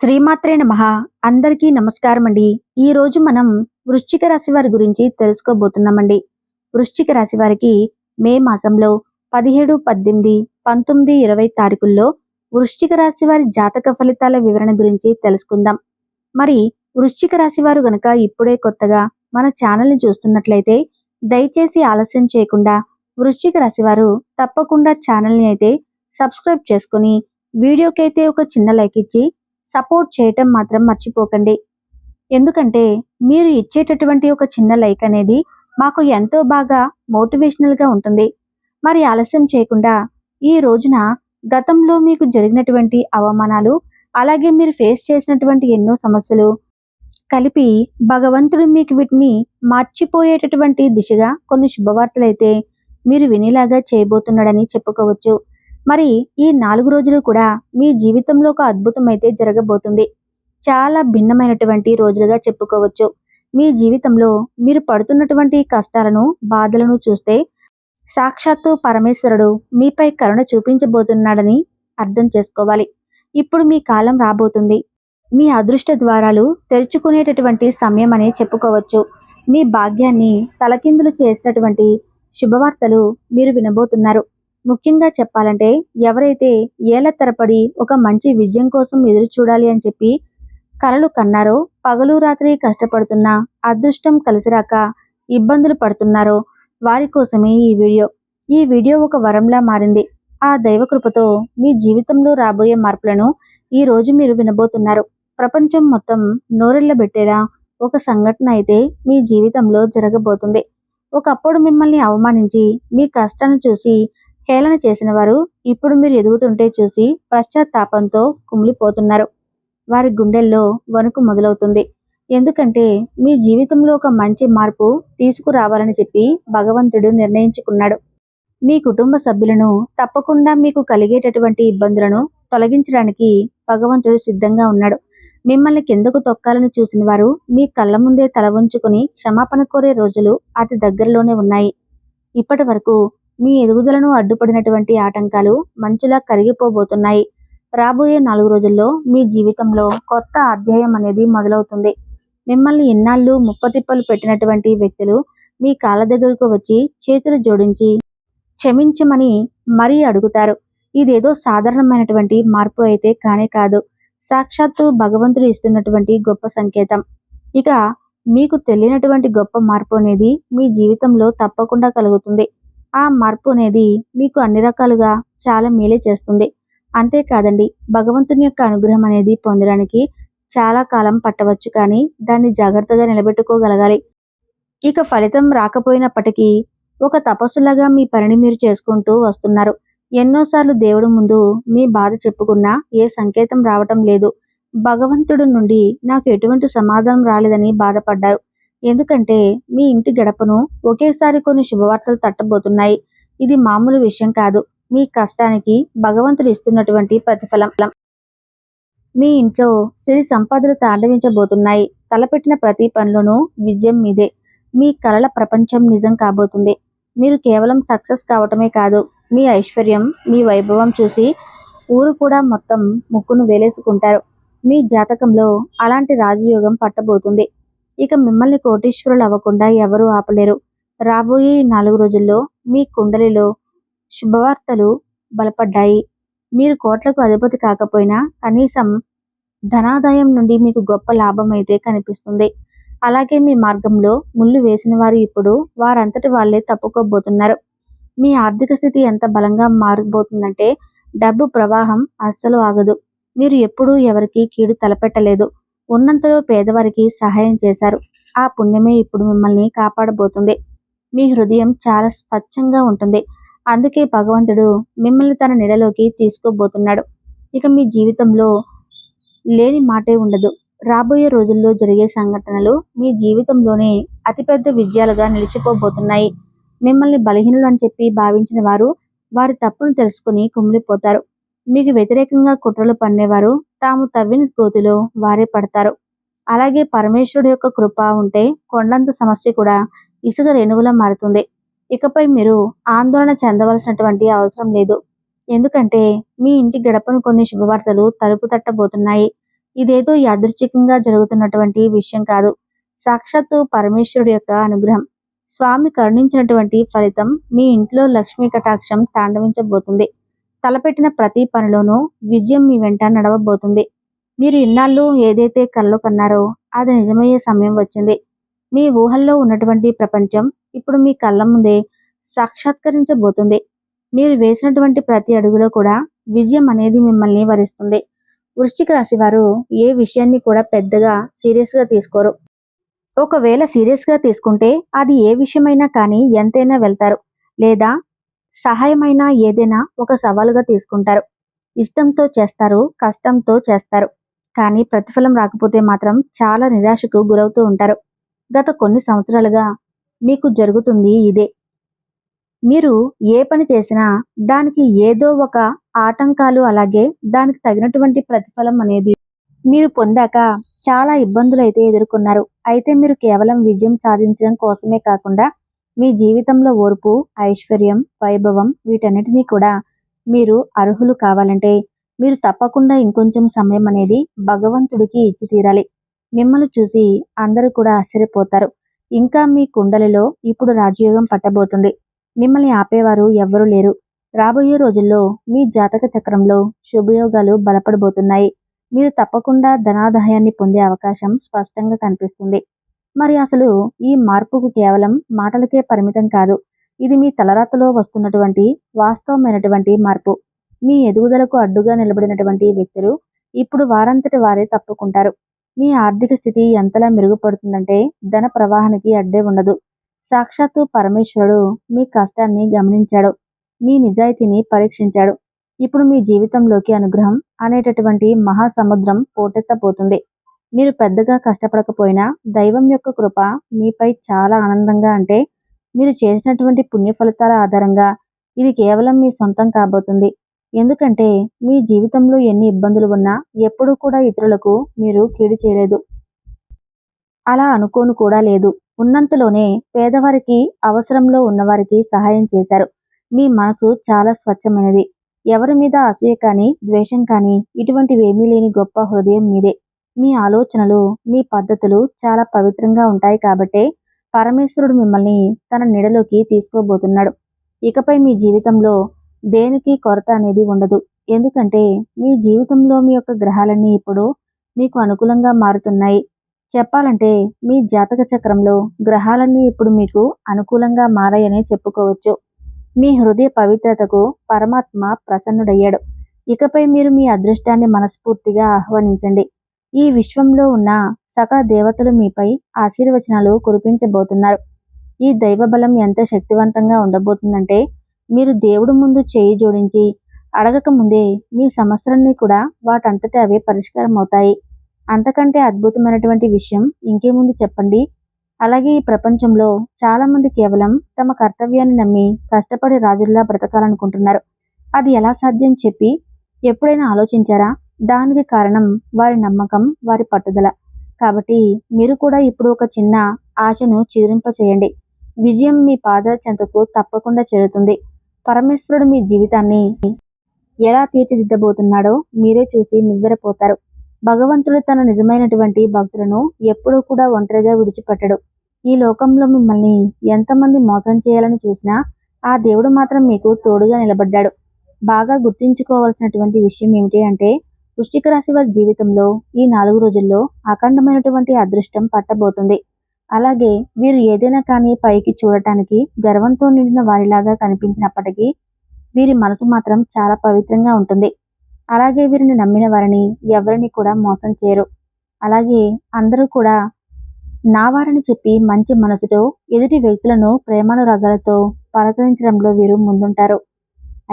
శ్రీమాత్రే నమః. అందరికీ నమస్కారం అండి. ఈ రోజు మనం వృశ్చిక రాశి వారి గురించి తెలుసుకోబోతున్నామండి. వృశ్చిక రాశి వారికి మే మాసంలో 17, 18, 19, 20 తారీఖుల్లో వృశ్చిక రాశి వారి జాతక ఫలితాల వివరణ గురించి తెలుసుకుందాం. మరి వృశ్చిక రాశి వారు గనక ఇప్పుడే కొత్తగా మన ఛానల్ని చూస్తున్నట్లయితే దయచేసి ఆలస్యం చేయకుండా వృశ్చిక రాశి వారు తప్పకుండా ఛానల్ని అయితే సబ్స్క్రైబ్ చేసుకుని వీడియోకైతే ఒక చిన్న లైక్ ఇచ్చి సపోర్ట్ చేయటం మాత్రం మర్చిపోకండి. ఎందుకంటే మీరు ఇచ్చేటటువంటి ఒక చిన్న లైక్ అనేది మాకు ఎంతో బాగా మోటివేషనల్గా ఉంటుంది. మరి ఆలస్యం చేయకుండా ఈ రోజున గతంలో మీకు జరిగినటువంటి అవమానాలు, అలాగే మీరు ఫేస్ చేసినటువంటి ఎన్నో సమస్యలు కలిపి భగవంతుడు మీకు వీటిని మర్చిపోయేటటువంటి దిశగా కొన్ని శుభవార్తలైతే మీరు వినేలాగా చేయబోతున్నాడని చెప్పుకోవచ్చు. మరి ఈ 4 రోజులు కూడా మీ జీవితంలో ఒక అద్భుతం అయితే జరగబోతుంది. చాలా భిన్నమైనటువంటి రోజులుగా చెప్పుకోవచ్చు. మీ జీవితంలో మీరు పడుతున్నటువంటి కష్టాలను, బాధలను చూస్తే సాక్షాత్తు పరమేశ్వరుడు మీపై కరుణ చూపించబోతున్నాడని అర్థం చేసుకోవాలి. ఇప్పుడు మీ కాలం రాబోతుంది. మీ అదృష్ట ద్వారాలు తెరుచుకునేటటువంటి సమయం అనే చెప్పుకోవచ్చు. మీ భాగ్యాన్ని తలకిందులు చేసినటువంటి శుభవార్తలు మీరు వినబోతున్నారు. ముఖ్యంగా చెప్పాలంటే ఎవరైతే ఏళ్ల తరబడి ఒక మంచి విజయం కోసం ఎదురు చూడాలి అని చెప్పి కలలు కన్నారో, పగలు రాత్రి కష్టపడుతున్నా అదృష్టం కలిసిరాక ఇబ్బందులు పడుతున్నారో వారి కోసమే ఈ వీడియో ఒక వరంలా మారింది. ఆ దైవకృపతో మీ జీవితంలో రాబోయే మార్పులను ఈ రోజు మీరు వినబోతున్నారు. ప్రపంచం మొత్తం నోరెళ్లబెట్టేలా ఒక సంఘటన అయితే మీ జీవితంలో జరగబోతుంది. ఒకప్పుడు మిమ్మల్ని అవమానించి మీ కష్టాన్ని చూసి హేళన చేసిన వారు ఇప్పుడు మీరు ఎదుగుతుంటే చూసి పశ్చాత్తాపంతో కుమిలిపోతున్నారు. వారి గుండెల్లో వణుకు మొదలవుతుంది. ఎందుకంటే మీ జీవితంలో ఒక మంచి మార్పు తీసుకురావాలని చెప్పి భగవంతుడు నిర్ణయించుకున్నాడు. మీ కుటుంబ సభ్యులను తప్పకుండా మీకు కలిగేటటువంటి ఇబ్బందులను తొలగించడానికి భగవంతుడు సిద్ధంగా ఉన్నాడు. మిమ్మల్ని కిందకు తొక్కాలని చూసిన వారు మీ కళ్ళ ముందే తల వంచుకుని క్షమాపణ కోరే రోజులు అతి దగ్గరలోనే ఉన్నాయి. ఇప్పటి వరకు మీ ఎదుగుదలను అడ్డుపడినటువంటి ఆటంకాలు మంచులా కరిగిపోబోతున్నాయి. రాబోయే 4 రోజుల్లో మీ జీవితంలో కొత్త అధ్యాయం అనేది మొదలవుతుంది. మిమ్మల్ని ఇన్నాళ్ళు ముప్పతిప్పలు పెట్టినటువంటి వ్యక్తులు మీ కాళ్ళ దగ్గరకు వచ్చి చేతులు జోడించి క్షమించమని మరీ అడుగుతారు. ఇదేదో సాధారణమైనటువంటి మార్పు అయితే కానే కాదు. సాక్షాత్తు భగవంతుడు ఇస్తున్నటువంటి గొప్ప సంకేతం. ఇక మీకు తెలియనటువంటి గొప్ప మార్పు అనేది మీ జీవితంలో తప్పకుండా కలుగుతుంది. ఆ మార్పు అనేది మీకు అన్ని రకాలుగా చాలా మేలే చేస్తుంది. అంతేకాదండి, భగవంతుని యొక్క అనుగ్రహం అనేది పొందడానికి చాలా కాలం పట్టవచ్చు, కానీ దాన్ని జాగ్రత్తగా నిలబెట్టుకోగలగాలి. ఇక ఫలితం రాకపోయినప్పటికీ ఒక తపస్సులాగా మీ పనిని మీరు చేసుకుంటూ వస్తున్నారు. ఎన్నోసార్లు దేవుడి ముందు మీ బాధ చెప్పుకున్నా ఏ సంకేతం రావటం లేదు. భగవంతుడి నుండి నాకు ఎటువంటి సమాధానం రాలేదని బాధపడ్డారు. ఎందుకంటే మీ ఇంటి గడపను ఒకేసారి కొన్ని శుభవార్తలు తట్టబోతున్నాయి. ఇది మామూలు విషయం కాదు. మీ కష్టానికి భగవంతుడు ఇస్తున్నటువంటి ప్రతిఫలం. మీ ఇంట్లో సిరి సంపదలు తాండవించబోతున్నాయి. తలపెట్టిన ప్రతి పనిలోనూ విజయం మీదే. మీ కలల ప్రపంచం నిజం కాబోతుంది. మీరు కేవలం సక్సెస్ కావటమే కాదు, మీ ఐశ్వర్యం, మీ వైభవం చూసి ఊరు కూడా మొత్తం ముక్కును వేలేసుకుంటారు. మీ జాతకంలో అలాంటి రాజయోగం పట్టబోతుంది. ఇక మిమ్మల్ని కోటీశ్వరులు అవ్వకుండా ఎవరూ ఆపలేరు. రాబోయే 4 రోజుల్లో మీ కుండలిలో శుభవార్తలు బలపడ్డాయి. మీరు కోట్లకు అధిపతి కాకపోయినా కనీసం ధనాదాయం నుండి మీకు గొప్ప లాభం అయితే కనిపిస్తుంది. అలాగే మీ మార్గంలో ముళ్ళు వేసిన వారు ఇప్పుడు వారంతటి వాళ్ళే తప్పుకోబోతున్నారు. మీ ఆర్థిక స్థితి ఎంత బలంగా మారబోతుందంటే డబ్బు ప్రవాహం అస్సలు ఆగదు. మీరు ఎప్పుడూ ఎవరికి కీడు తలపెట్టలేదు. ఉన్నంతలో పేదవారికి సహాయం చేశారు. ఆ పుణ్యమే ఇప్పుడు మిమ్మల్ని కాపాడబోతుంది. మీ హృదయం చాలా స్వచ్ఛంగా ఉంటుంది. అందుకే భగవంతుడు మిమ్మల్ని తన నీడలోకి తీసుకోబోతున్నాడు. ఇక మీ జీవితంలో లేని మాటే ఉండదు. రాబోయే రోజుల్లో జరిగే సంఘటనలు మీ జీవితంలోనే అతిపెద్ద విజయాలుగా నిలిచిపోబోతున్నాయి. మిమ్మల్ని బలహీనులు అని చెప్పి భావించిన వారు వారి తప్పును తెలుసుకుని కుమిలిపోతారు. మీకు వ్యతిరేకంగా కుట్రలు పన్నేవారు తాము తవ్విన గోతిలో వారే పడతారు. అలాగే పరమేశ్వరుడు యొక్క కృప ఉంటే కొండంత సమస్య కూడా ఇసుక రేణువులా మారుతుంది. ఇకపై మీరు ఆందోళన చెందవలసినటువంటి అవసరం లేదు. ఎందుకంటే మీ ఇంటి గడపను కొన్ని శుభవార్తలు తలుపు తట్టబోతున్నాయి. ఇదేదో యాదృచ్ఛికంగా జరుగుతున్నటువంటి విషయం కాదు. సాక్షాత్తు పరమేశ్వరుడి యొక్క అనుగ్రహం. స్వామి కరుణించినటువంటి ఫలితం మీ ఇంట్లో లక్ష్మీ కటాక్షం తాండవించబోతుంది. తలపెట్టిన ప్రతి పనిలోనూ విజయం మీ వెంట నడవబోతుంది. మీరు ఇన్నాళ్ళు ఏదైతే కలలు కన్నారో అది నిజమయ్యే సమయం వచ్చింది. మీ ఊహల్లో ఉన్నటువంటి ప్రపంచం ఇప్పుడు మీ కళ్ళ ముందే సాక్షాత్కరించబోతుంది. మీరు వేసినటువంటి ప్రతి అడుగులో కూడా విజయం అనేది మిమ్మల్ని వరిస్తుంది. వృశ్చిక రాశి వారు ఏ విషయాన్ని కూడా పెద్దగా సీరియస్గా తీసుకోరు. ఒకవేళ సీరియస్గా తీసుకుంటే అది ఏ విషయమైనా కానీ ఎంతైనా వెళ్తారు, లేదా సహాయమైనా ఏదైనా ఒక సవాలుగా తీసుకుంటారు. ఇష్టంతో చేస్తారు, కష్టంతో చేస్తారు. కానీ ప్రతిఫలం రాకపోతే మాత్రం చాలా నిరాశకు గురవుతూ ఉంటారు. గత కొన్ని సంవత్సరాలుగా మీకు జరుగుతుంది ఇదే. మీరు ఏ పని చేసినా దానికి ఏదో ఒక ఆటంకాలు, అలాగే దానికి తగినటువంటి ప్రతిఫలం అనేది మీరు పొందాక చాలా ఇబ్బందులు అయితే ఎదుర్కొన్నారు. అయితే మీరు కేవలం విజయం సాధించడం కోసమే కాకుండా మీ జీవితంలో ఓర్పు, ఐశ్వర్యం, వైభవం వీటన్నిటినీ కూడా మీరు అర్హులు కావాలంటే మీరు తప్పకుండా ఇంకొంచెం సమయం అనేది భగవంతుడికి ఇచ్చి తీరాలి. మిమ్మల్ని చూసి అందరూ కూడా ఆశ్చర్యపోతారు. ఇంకా మీ కుండలిలో ఇప్పుడు రాజయోగం పట్టబోతుంది. మిమ్మల్ని ఆపేవారు ఎవ్వరూ లేరు. రాబోయే రోజుల్లో మీ జాతక చక్రంలో శుభయోగాలు బలపడబోతున్నాయి. మీరు తప్పకుండా ధనాదాయాన్ని పొందే అవకాశం స్పష్టంగా కనిపిస్తుంది. మరి అసలు ఈ మార్పుకు కేవలం మాటలకే పరిమితం కాదు. ఇది మీ తలరాతలో వస్తున్నటువంటి వాస్తవమైనటువంటి మార్పు. మీ ఎదుగుదలకు అడ్డుగా నిలబడినటువంటి వ్యక్తులు ఇప్పుడు వారంతటి వారే తప్పుకుంటారు. మీ ఆర్థిక స్థితి ఎంతలా మెరుగుపడుతుందంటే ధన ప్రవాహానికి అడ్డే ఉండదు. సాక్షాత్తు పరమేశ్వరుడు మీ కష్టాన్ని గమనించాడు, మీ నిజాయితీని పరీక్షించాడు. ఇప్పుడు మీ జీవితంలోకి అనుగ్రహం అనేటటువంటి మహాసముద్రం పోటెత్తపోతుంది. మీరు పెద్దగా కష్టపడకపోయినా దైవం యొక్క కృప మీపై చాలా ఆనందంగా, అంటే మీరు చేసినటువంటి పుణ్య ఫలితాల ఆధారంగా ఇది కేవలం మీ సొంతం కాబోతుంది. ఎందుకంటే మీ జీవితంలో ఎన్ని ఇబ్బందులు ఉన్నా ఎప్పుడూ కూడా ఇతరులకు మీరు కీడు చేయలేదు. అలా అనుకోను కూడా లేదు. ఉన్నంతలోనే పేదవారికి, అవసరంలో ఉన్నవారికి సహాయం చేశారు. మీ మనసు చాలా స్వచ్ఛమైనది. ఎవరి మీద అసూయ కానీ, ద్వేషం కానీ ఇటువంటివేమీ లేని గొప్ప హృదయం మీదే. మీ ఆలోచనలు, మీ పద్ధతులు చాలా పవిత్రంగా ఉంటాయి కాబట్టే పరమేశ్వరుడు మిమ్మల్ని తన నీడలోకి తీసుకోబోతున్నాడు. ఇకపై మీ జీవితంలో దేనికి కొరత అనేది ఉండదు. ఎందుకంటే మీ జీవితంలో మీ యొక్క గ్రహాలన్నీ ఇప్పుడు మీకు అనుకూలంగా మారుతున్నాయి. చెప్పాలంటే మీ జాతక చక్రంలో గ్రహాలన్నీ ఇప్పుడు మీకు అనుకూలంగా మారాయనే చెప్పుకోవచ్చు. మీ హృదయ పవిత్రతకు పరమాత్మ ప్రసన్నుడయ్యాడు. ఇకపై మీరు మీ అదృష్టాన్ని మనస్ఫూర్తిగా ఆహ్వానించండి. ఈ విశ్వంలో ఉన్న సకల దేవతలు మీపై ఆశీర్వచనాలు కురిపించబోతున్నారు. ఈ దైవబలం ఎంత శక్తివంతంగా ఉండబోతుందంటే మీరు దేవుడి ముందు చేయి జోడించి అడగక ముందే మీ సమస్యలన్నీ కూడా వాటంతట అవే పరిష్కారం అవుతాయి. అంతకంటే అద్భుతమైనటువంటి విషయం ఇంకేముంది చెప్పండి. అలాగే ఈ ప్రపంచంలో చాలా మంది కేవలం తమ కర్తవ్యాన్ని నమ్మి కష్టపడి రాజుల్లా బ్రతకాలనుకుంటున్నారు. అది ఎలా సాధ్యం చెప్పి ఎప్పుడైనా ఆలోచించారా? దానికి కారణం వారి నమ్మకం, వారి పట్టుదల. కాబట్టి మీరు కూడా ఇప్పుడు ఒక చిన్న ఆశను చిగురింపచేయండి. విజయం మీ పాదాల చెంతకు తప్పకుండా చేరుతుంది. పరమేశ్వరుడు మీ జీవితాన్ని ఎలా తీర్చిదిద్దబోతున్నాడో మీరే చూసి నివ్వెరపోతారు. భగవంతుడు తన నిజమైనటువంటి భక్తులను ఎప్పుడూ కూడా ఒంటరిగా విడిచిపెట్టడు. ఈ లోకంలో మిమ్మల్ని ఎంతమంది మోసం చేయాలని చూసినా ఆ దేవుడు మాత్రం మీకు తోడుగా నిలబడ్డాడు. బాగా గుర్తుంచుకోవాల్సినటువంటి విషయం ఏమిటి అంటే వృశ్చిక రాశి వారి జీవితంలో ఈ 4 రోజుల్లో అఖండమైనటువంటి అదృష్టం పట్టబోతుంది. అలాగే వీరు ఏదైనా కానీ పైకి చూడటానికి గర్వంతో నిండిన వారిలాగా కనిపించినప్పటికీ వీరి మనసు మాత్రం చాలా పవిత్రంగా ఉంటుంది. అలాగే వీరిని నమ్మిన వారిని ఎవరిని కూడా మోసం చేయరు. అలాగే అందరూ కూడా నా వారిని చెప్పి మంచి మనసుతో ఎదుటి వ్యక్తులను ప్రేమానురాగాలతో పలకరించడంలో వీరు ముందుంటారు.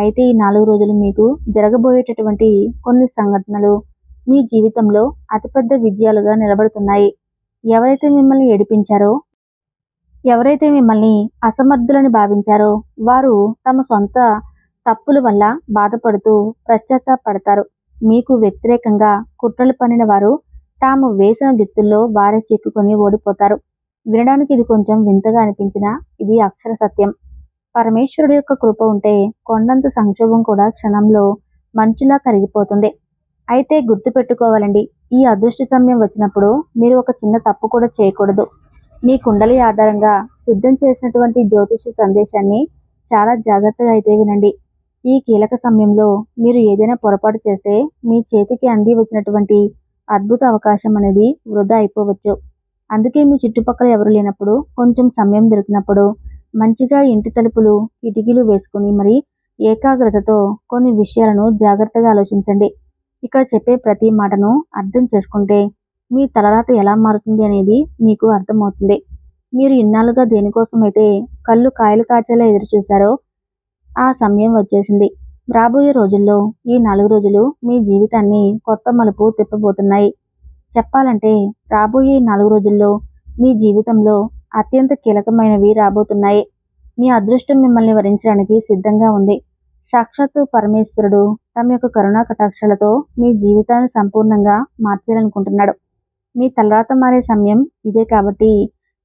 అయితే ఈ 4 రోజులు మీకు జరగబోయేటటువంటి కొన్ని సంఘటనలు మీ జీవితంలో అతిపెద్ద విజయాలుగా నిలబడుతున్నాయి. ఎవరైతే మిమ్మల్ని ఏడిపించారో, ఎవరైతే మిమ్మల్ని అసమర్థులని భావించారో వారు తమ సొంత తప్పుల వల్ల బాధపడుతూ పశ్చాత్తాపడతారు. మీకు వ్యతిరేకంగా కుట్రలు పన్నిన వారు తాము వేసిన దిత్తుల్లో వారే చిక్కుకొని ఓడిపోతారు. వినడానికి ఇది కొంచెం వింతగా అనిపించినా ఇది అక్షర సత్యం. పరమేశ్వరుడు యొక్క కృప ఉంటే కొండంత సంక్షోభం కూడా క్షణంలో మంచులా కరిగిపోతుంది. అయితే గుర్తుపెట్టుకోవాలండి, ఈ అదృష్ట సమయం వచ్చినప్పుడు మీరు ఒక చిన్న తప్పు కూడా చేయకూడదు. మీ కుండలి ఆధారంగా సిద్ధం చేసినటువంటి జ్యోతిష సందేశాన్ని చాలా జాగ్రత్తగా అయితే వినండి. ఈ కీలక సమయంలో మీరు ఏదైనా పొరపాటు చేస్తే మీ చేతికి అంది వచ్చినటువంటి అద్భుత అవకాశం అనేది వృధా అయిపోవచ్చు. అందుకే మీ చుట్టుపక్కల ఎవరు లేనప్పుడు, కొంచెం సమయం దొరికినప్పుడు మంచిగా ఇంటి తలుపులు, కిటికీలు వేసుకుని మరి ఏకాగ్రతతో కొన్ని విషయాలను జాగ్రత్తగా ఆలోచించండి. ఇక్కడ చెప్పే ప్రతి మాటను అర్థం చేసుకుంటే మీ తలరాత ఎలా మారుతుంది అనేది మీకు అర్థమవుతుంది. మీరు ఇన్నాళ్ళుగా దేనికోసమైతే కళ్ళు కాయలు కాచేలా ఎదురు చూశారో ఆ సమయం వచ్చేసింది. రాబోయే రోజుల్లో ఈ 4 రోజులు మీ జీవితాన్ని కొత్త మలుపు తిప్పబోతున్నాయి. చెప్పాలంటే రాబోయే 4 రోజుల్లో మీ జీవితంలో అత్యంత కీలకమైనవి రాబోతున్నాయి. మీ అదృష్టం మిమ్మల్ని వరించడానికి సిద్ధంగా ఉంది. సాక్షాత్తు పరమేశ్వరుడు తమ యొక్క కరుణా కటాక్షాలతో మీ జీవితాన్ని సంపూర్ణంగా మార్చాలనుకుంటున్నాడు. మీ తలరాత మారే సమయం ఇదే కాబట్టి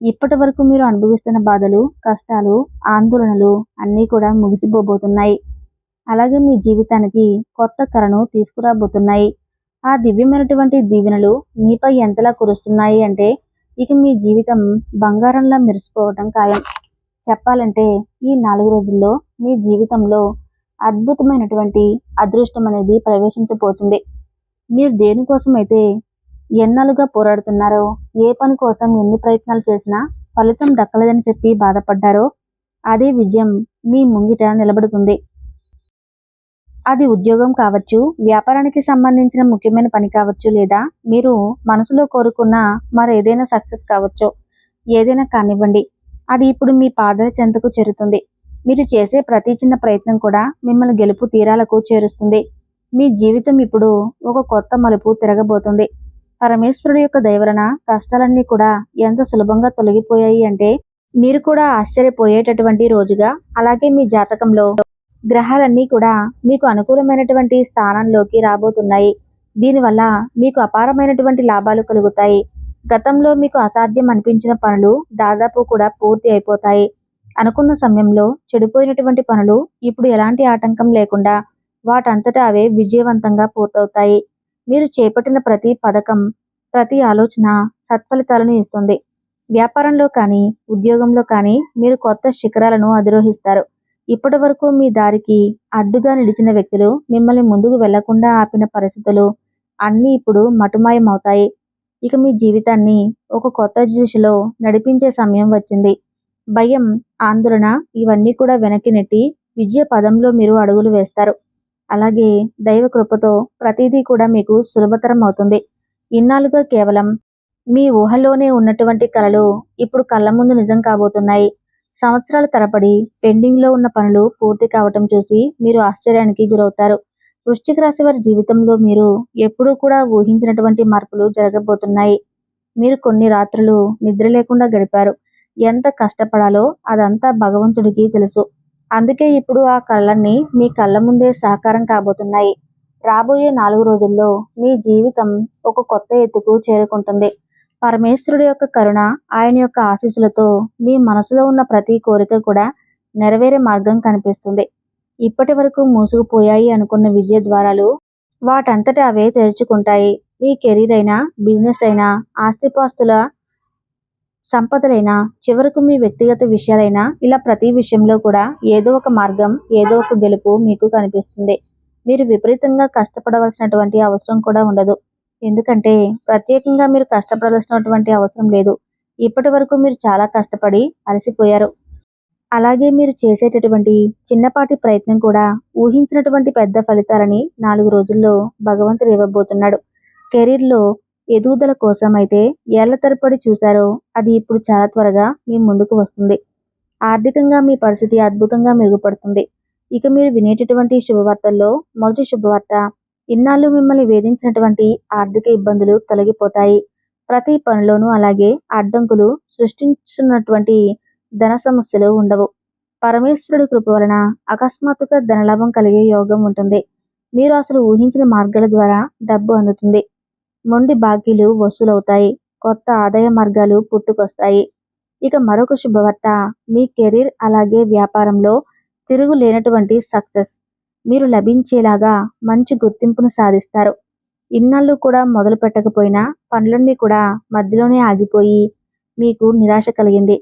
ఇప్పటి వరకు మీరు అనుభవిస్తున్న బాధలు, కష్టాలు, ఆందోళనలు అన్నీ కూడా ముగిసిపోబోతున్నాయి. అలాగే మీ జీవితానికి కొత్త కళను తీసుకురాబోతున్నాయి. ఆ దివ్యమైనటువంటి దీవెనలు మీపై ఎంతలా కురుస్తున్నాయి అంటే ఇక మీ జీవితం బంగారంలా మెరిసిపోవటం ఖాయం. చెప్పాలంటే ఈ 4 రోజుల్లో మీ జీవితంలో అద్భుతమైనటువంటి అదృష్టం అనేది ప్రవేశించబోతుంది. మీరు దేనికోసం అయితే ఎన్నాళ్ళుగా పోరాడుతున్నారో, ఏ పని కోసం ఎన్ని ప్రయత్నాలు చేసినా ఫలితం దక్కలేదని చెప్పి బాధపడ్డారో అదే విజయం మీ ముంగిట నిలబడుతుంది. అది ఉద్యోగం కావచ్చు, వ్యాపారానికి సంబంధించిన ముఖ్యమైన పని కావచ్చు, లేదా మీరు మనసులో కోరుకున్న మరేదైనా సక్సెస్ కావచ్చు. ఏదైనా కానివ్వండి, అది ఇప్పుడు మీ పాదాల చెంతకు చేరుతుంది. మీరు చేసే ప్రతి చిన్న ప్రయత్నం కూడా మిమ్మల్ని గెలుపు తీరాలకు చేరుస్తుంది. మీ జీవితం ఇప్పుడు ఒక కొత్త మలుపు తిరగబోతుంది. పరమేశ్వరుడు యొక్క దయ వలన కష్టాలన్నీ కూడా ఎంత సులభంగా తొలగిపోయాయి అంటే మీరు కూడా ఆశ్చర్యపోయేటటువంటి రోజుగా, అలాగే మీ జాతకంలో గ్రహాలన్నీ కూడా మీకు అనుకూలమైనటువంటి స్థానంలోకి రాబోతున్నాయి. దీనివల్ల మీకు అపారమైనటువంటి లాభాలు కలుగుతాయి. గతంలో మీకు అసాధ్యం అనిపించిన పనులు దాదాపు కూడా పూర్తి అయిపోతాయి. అనుకున్న సమయంలో చెడిపోయినటువంటి పనులు ఇప్పుడు ఎలాంటి ఆటంకం లేకుండా వాటంతటా అవే విజయవంతంగా పూర్తవుతాయి. మీరు చేపట్టిన ప్రతి పథకం, ప్రతి ఆలోచన సత్ఫలితాలను ఇస్తుంది. వ్యాపారంలో కానీ, ఉద్యోగంలో కానీ మీరు కొత్త శిఖరాలను అధిరోహిస్తారు. ఇప్పటి వరకు మీ దారికి అడ్డుగా నిలిచిన వ్యక్తులు, మిమ్మల్ని ముందుకు వెళ్లకుండా ఆపిన పరిస్థితులు అన్నీ ఇప్పుడు మటుమాయమవుతాయి. ఇక మీ జీవితాన్ని ఒక కొత్త దిశలో నడిపించే సమయం వచ్చింది. భయం, ఆందోళన ఇవన్నీ కూడా వెనక్కి నెట్టి విజయ పదంలో మీరు అడుగులు వేస్తారు. అలాగే దైవ కృపతో ప్రతిదీ కూడా మీకు సులభతరం అవుతుంది. ఇన్నాళ్ళుగా కేవలం మీ ఊహలోనే ఉన్నటువంటి కలలు ఇప్పుడు కళ్ళ ముందు నిజం కాబోతున్నాయి. సంవత్సరాల తరబడి పెండింగ్లో ఉన్న పనులు పూర్తి కావటం చూసి మీరు ఆశ్చర్యానికి గురవుతారు. వృశ్చిక రాశి వారి జీవితంలో మీరు ఎప్పుడూ కూడా ఊహించినటువంటి మార్పులు జరగబోతున్నాయి. మీరు కొన్ని రాత్రులు నిద్ర లేకుండా గడిపారు. ఎంత కష్టపడాలో అదంతా భగవంతుడికి తెలుసు. అందుకే ఇప్పుడు ఆ కళ్ళన్నీ మీ కళ్ళ ముందే సాకారం కాబోతున్నాయి. రాబోయే 4 రోజుల్లో మీ జీవితం ఒక కొత్త ఎత్తుకు చేరుకుంటుంది. పరమేశ్వరుడి యొక్క కరుణ, ఆయన యొక్క ఆశీస్సులతో మీ మనసులో ఉన్న ప్రతి కోరిక కూడా నెరవేరే మార్గం కనిపిస్తుంది. ఇప్పటి వరకు మూసుకుపోయాయి అనుకున్న విజయ ద్వారాలు వాటంతట అవే తెరుచుకుంటాయి. మీ కెరీర్ అయినా, బిజినెస్ అయినా, ఆస్తిపాస్తుల సంపదలైనా, చివరకు మీ వ్యక్తిగత విషయాలైనా ఇలా ప్రతి విషయంలో కూడా ఏదో ఒక మార్గం, ఏదో ఒక గెలుపు మీకు కనిపిస్తుంది. మీరు విపరీతంగా కష్టపడవలసినటువంటి అవసరం కూడా ఉండదు. ఎందుకంటే ప్రత్యేకంగా మీరు కష్టపడాల్సినటువంటి అవసరం లేదు. ఇప్పటి వరకు మీరు చాలా కష్టపడి అలసిపోయారు. అలాగే మీరు చేసేటటువంటి చిన్నపాటి ప్రయత్నం కూడా ఊహించినటువంటి పెద్ద ఫలితాలని 4 రోజుల్లో భగవంతుడు ఇవ్వబోతున్నాడు. కెరీర్లో ఎదుగుదల కోసం అయితే ఏళ్ల తరబడి చూశారో అది ఇప్పుడు చాలా త్వరగా మీ ముందుకు వస్తుంది. ఆర్థికంగా మీ పరిస్థితి అద్భుతంగా మెరుగుపడుతుంది. ఇక మీరు వినేటటువంటి శుభవార్తల్లో మొదటి శుభవార్త, ఇన్నాళ్ళు మిమ్మల్ని వేధించినటువంటి ఆర్థిక ఇబ్బందులు తొలగిపోతాయి. ప్రతి పనిలోనూ అలాగే అడ్డంకులు సృష్టించున్నటువంటి ధన సమస్యలు ఉండవు. పరమేశ్వరుడి కృప వలన అకస్మాత్తుగా ధనలాభం కలిగే యోగం ఉంటుంది. మీరు అసలు ఊహించిన మార్గాల ద్వారా డబ్బు అందుతుంది. మొండి బాకీలు వసూలవుతాయి. కొత్త ఆదాయ మార్గాలు పుట్టుకొస్తాయి. ఇక మరొక శుభవార్త, మీ కెరీర్ అలాగే వ్యాపారంలో తిరుగు లేనటువంటి సక్సెస్ మీరు లభించేలాగా మంచి గుర్తింపును సాధిస్తారు. ఇన్నాళ్ళు కూడా మొదలు పెట్టకపోయినా పనులన్నీ కూడా మధ్యలోనే ఆగిపోయి మీకు నిరాశ కలిగింది.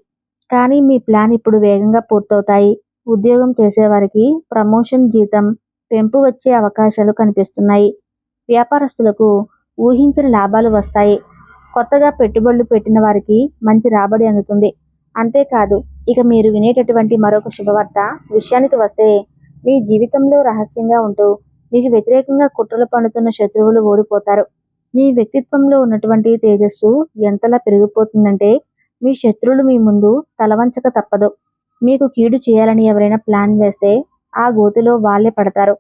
కానీ మీ ప్లాన్ ఇప్పుడు వేగంగా పూర్తవుతాయి. ఉద్యోగం చేసేవారికి ప్రమోషన్, జీతం పెంపు వచ్చే అవకాశాలు కనిపిస్తున్నాయి. వ్యాపారస్తులకు ఊహించని లాభాలు వస్తాయి. కొత్తగా పెట్టుబడులు పెట్టిన వారికి మంచి రాబడి అందుతుంది. అంతేకాదు, ఇక మీరు వినేటటువంటి మరొక శుభవార్త విషయానికి వస్తే, మీ జీవితంలో రహస్యంగా ఉంటూ మీకు వ్యతిరేకంగా కుట్రలు పన్నుతున్న శత్రువులు ఓడిపోతారు. మీ వ్యక్తిత్వంలో ఉన్నటువంటి తేజస్సు ఎంతలా పెరిగిపోతుందంటే, మీ శత్రువులు మీ ముందు తలవంచక తప్పదు. మీకు కీడు చేయాలని ఎవరైనా ప్లాన్ వేస్తే ఆ గోతిలో వాళ్ళే పడతారు.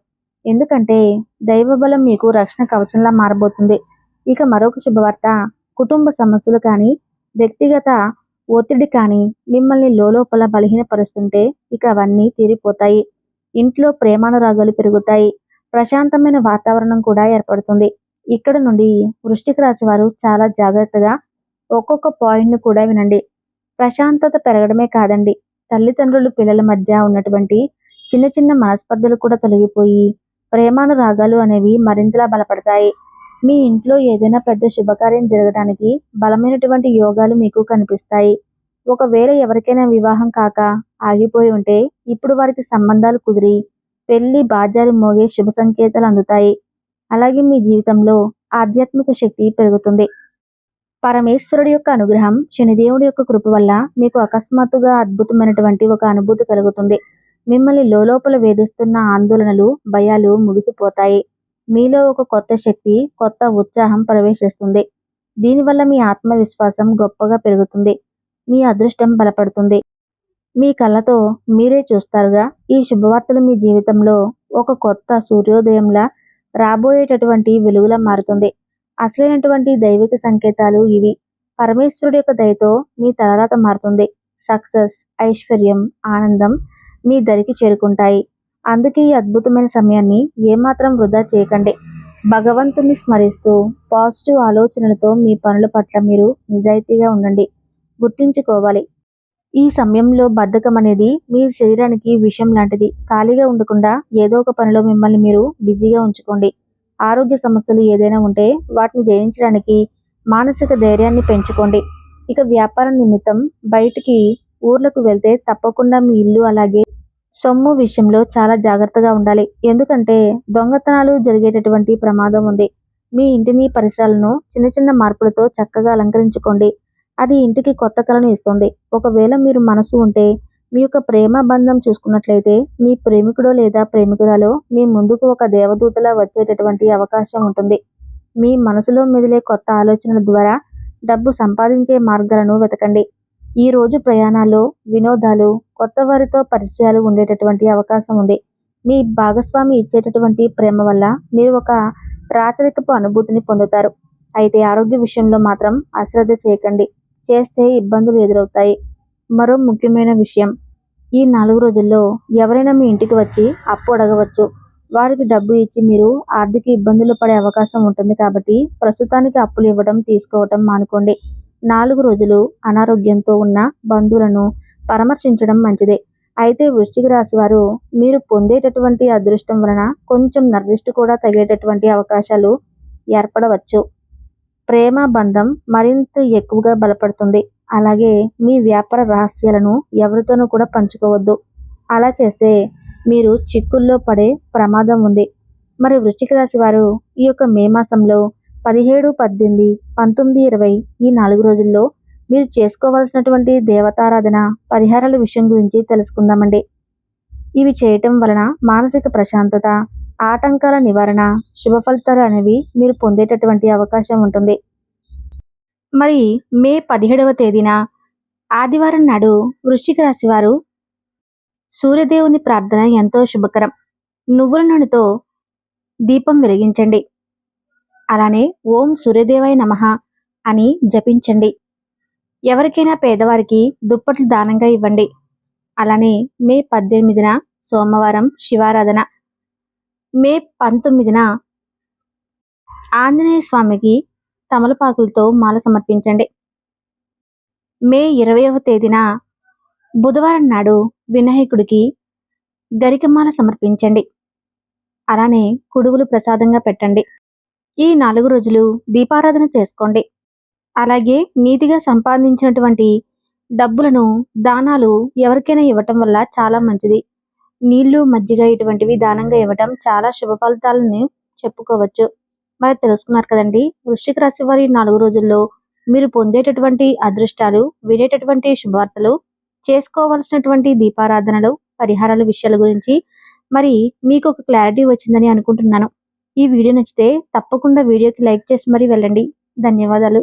ఎందుకంటే దైవబలం మీకు రక్షణ కవచంలా మారబోతుంది. ఇక మరొక శుభవార్త, కుటుంబ సమస్యలు కానీ, వ్యక్తిగత ఒత్తిడి కానీ మిమ్మల్ని లోలోపల బలహీనపరుస్తుంటే ఇక అవన్నీ తీరిపోతాయి. ఇంట్లో ప్రేమానురాగాలు పెరుగుతాయి. ప్రశాంతమైన వాతావరణం కూడా ఏర్పడుతుంది. ఇక్కడ నుండి వృశ్చిక రాశి వారు చాలా జాగ్రత్తగా ఒక్కొక్క పాయింట్ను కూడా వినండి. ప్రశాంతత పెరగడమే కాదండి, తల్లిదండ్రులు పిల్లల మధ్య ఉన్నటువంటి చిన్న చిన్న మనస్పర్ధలు కూడా తొలగిపోయి ప్రేమానురాగాలు అనేవి మరింతలా బలపడతాయి. మీ ఇంట్లో ఏదైనా పెద్ద శుభకార్యం జరగడానికి బలమైనటువంటి యోగాలు మీకు కనిపిస్తాయి. ఒకవేళ ఎవరికైనా వివాహం కాక ఆగిపోయి ఉంటే ఇప్పుడు వారికి సంబంధాలు కుదిరి పెళ్లి బాజారు మోగే శుభ సంకేతాలు అందుతాయి. అలాగే మీ జీవితంలో ఆధ్యాత్మిక శక్తి పెరుగుతుంది. పరమేశ్వరుడి యొక్క అనుగ్రహం, శనిదేవుడి యొక్క కృప వల్ల మీకు అకస్మాత్తుగా అద్భుతమైనటువంటి ఒక అనుభూతి కలుగుతుంది. మిమ్మల్ని లోలోపల వేధిస్తున్న ఆందోళనలు, భయాలు ముగిసిపోతాయి. మీలో ఒక కొత్త శక్తి, కొత్త ఉత్సాహం ప్రవేశిస్తుంది. దీనివల్ల మీ ఆత్మవిశ్వాసం గొప్పగా పెరుగుతుంది. మీ అదృష్టం బలపడుతుంది. మీ కళ్ళతో మీరే చూస్తారుగా, ఈ శుభవార్తలు మీ జీవితంలో ఒక కొత్త సూర్యోదయంలా రాబోయేటటువంటి వెలుగులా మారుతుంది. అసలైనటువంటి దైవిక సంకేతాలు ఇవి. పరమేశ్వరుడి యొక్క దయతో మీ తలరాత మారుతుంది. సక్సెస్, ఐశ్వర్యం, ఆనందం మీ దరికి చేరుకుంటాయి. అందుకే ఈ అద్భుతమైన సమయాన్ని ఏమాత్రం వృధా చేయకండి. భగవంతుని స్మరిస్తూ పాజిటివ్ ఆలోచనలతో మీ పనుల పట్ల మీరు నిజాయితీగా ఉండండి. గుర్తుంచుకోవాలి, ఈ సమయంలో బద్ధకం అనేది మీ శరీరానికి విషం లాంటిది. ఖాళీగా ఉండకుండా ఏదో ఒక పనిలో మిమ్మల్ని మీరు బిజీగా ఉంచుకోండి. ఆరోగ్య సమస్యలు ఏదైనా ఉంటే వాటిని జయించడానికి మానసిక ధైర్యాన్ని పెంచుకోండి. ఇక వ్యాపారం నిమిత్తం బయటికి ఊర్లకు వెళ్తే తప్పకుండా మీ ఇల్లు అలాగే సొమ్ము విషయంలో చాలా జాగ్రత్తగా ఉండాలి. ఎందుకంటే దొంగతనాలు జరిగేటటువంటి ప్రమాదం ఉంది. మీ ఇంటిని, పరిసరాలను చిన్న చిన్న మార్పులతో చక్కగా అలంకరించుకోండి. అది ఇంటికి కొత్త కళను ఇస్తుంది. ఒకవేళ మీరు మనసు ఉంటే మీ యొక్క ప్రేమ బంధం చూసుకున్నట్లయితే మీ ప్రేమికుడో లేదా ప్రేమికురాలో మీ ముందుకు ఒక దేవదూతలా వచ్చేటటువంటి అవకాశం ఉంటుంది. మీ మనసులో మెదిలే కొత్త ఆలోచనల ద్వారా డబ్బు సంపాదించే మార్గాలను వెతకండి. ఈ రోజు ప్రయాణాల్లో, వినోదాలు, కొత్త వారితో పరిచయాలు ఉండేటటువంటి అవకాశం ఉంది. మీ భాగస్వామి ఇచ్చేటటువంటి ప్రేమ వల్ల మీరు ఒక రాచరికపు అనుభూతిని పొందుతారు. అయితే ఆరోగ్య విషయంలో మాత్రం అశ్రద్ధ చేయకండి. చేస్తే ఇబ్బందులు ఎదురవుతాయి. మరో ముఖ్యమైన విషయం, ఈ 4 రోజుల్లో ఎవరైనా మీ ఇంటికి వచ్చి అప్పు అడగవచ్చు. వారికి డబ్బు ఇచ్చి మీరు ఆర్థిక ఇబ్బందులు పడే అవకాశం ఉంటుంది. కాబట్టి ప్రస్తుతానికి అప్పులు ఇవ్వడం, తీసుకోవటం మానుకోండి. 4 రోజులు అనారోగ్యంతో ఉన్న బంధువులను పరామర్శించడం మంచిదే. అయితే వృశ్చిక రాశి వారు మీరు పొందేటటువంటి అదృష్టం వలన కొంచెం నర్రిష్టి కూడా తగ్గేటటువంటి అవకాశాలు ఏర్పడవచ్చు. ప్రేమ బంధం మరింత ఎక్కువగా బలపడుతుంది. అలాగే మీ వ్యాపార రహస్యాలను ఎవరితోనూ కూడా పంచుకోవద్దు. అలా చేస్తే మీరు చిక్కుల్లో పడే ప్రమాదం ఉంది. మరి వృశ్చిక రాశి వారు ఈ యొక్క మే మాసంలో 17, 18, 19, 20 ఈ 4 రోజుల్లో మీరు చేసుకోవాల్సినటువంటి దేవతారాధన, పరిహారాల విషయం గురించి తెలుసుకుందామండి. ఇవి చేయటం వలన మానసిక ప్రశాంతత, ఆటంకాల నివారణ, శుభ ఫలితాలు అనేవి మీరు పొందేటటువంటి అవకాశం ఉంటుంది. మరి మే 17వ తేదీన ఆదివారం నాడు వృశ్చిక రాశి వారు సూర్యదేవుని ప్రార్థన ఎంతో శుభకరం. నువ్వుల నూనెతో దీపం వెలిగించండి. అలానే ఓం సూర్యదేవాయ నమః అని జపించండి. ఎవరికైనా పేదవారికి దుప్పట్లు దానంగా ఇవ్వండి. అలానే మే 18న సోమవారం శివారాధన, మే 19న ఆంజనేయ స్వామికి తమలపాకులతో మాల సమర్పించండి. మే 20వ తేదీన బుధవారం నాడు వినాయకుడికి గరికమాల సమర్పించండి. అలానే కుడుములు ప్రసాదంగా పెట్టండి. ఈ 4 రోజులు దీపారాధన చేసుకోండి. అలాగే నీతిగా సంపాదించినటువంటి డబ్బులను దానాలు ఎవరికైనా ఇవ్వటం వల్ల చాలా మంచిది. నీళ్లు, మజ్జిగ ఇటువంటివి దానంగా ఇవ్వటం చాలా శుభ ఫలితాలను చెప్పుకోవచ్చు. మరి తెలుసుకున్నారు కదండి. వృశ్చిక రాశి వారి 4 రోజుల్లో మీరు పొందేటటువంటి అదృష్టాలు, వినేటటువంటి శుభవార్తలు, చేసుకోవాల్సినటువంటి దీపారాధనలు, పరిహారాల విషయాల గురించి మరి మీకు ఒక క్లారిటీ వచ్చిందని అనుకుంటున్నాను. ఈ వీడియో నచ్చితే తప్పకుండా వీడియోకి లైక్ చేసి మరి వెళ్ళండి. ధన్యవాదాలు.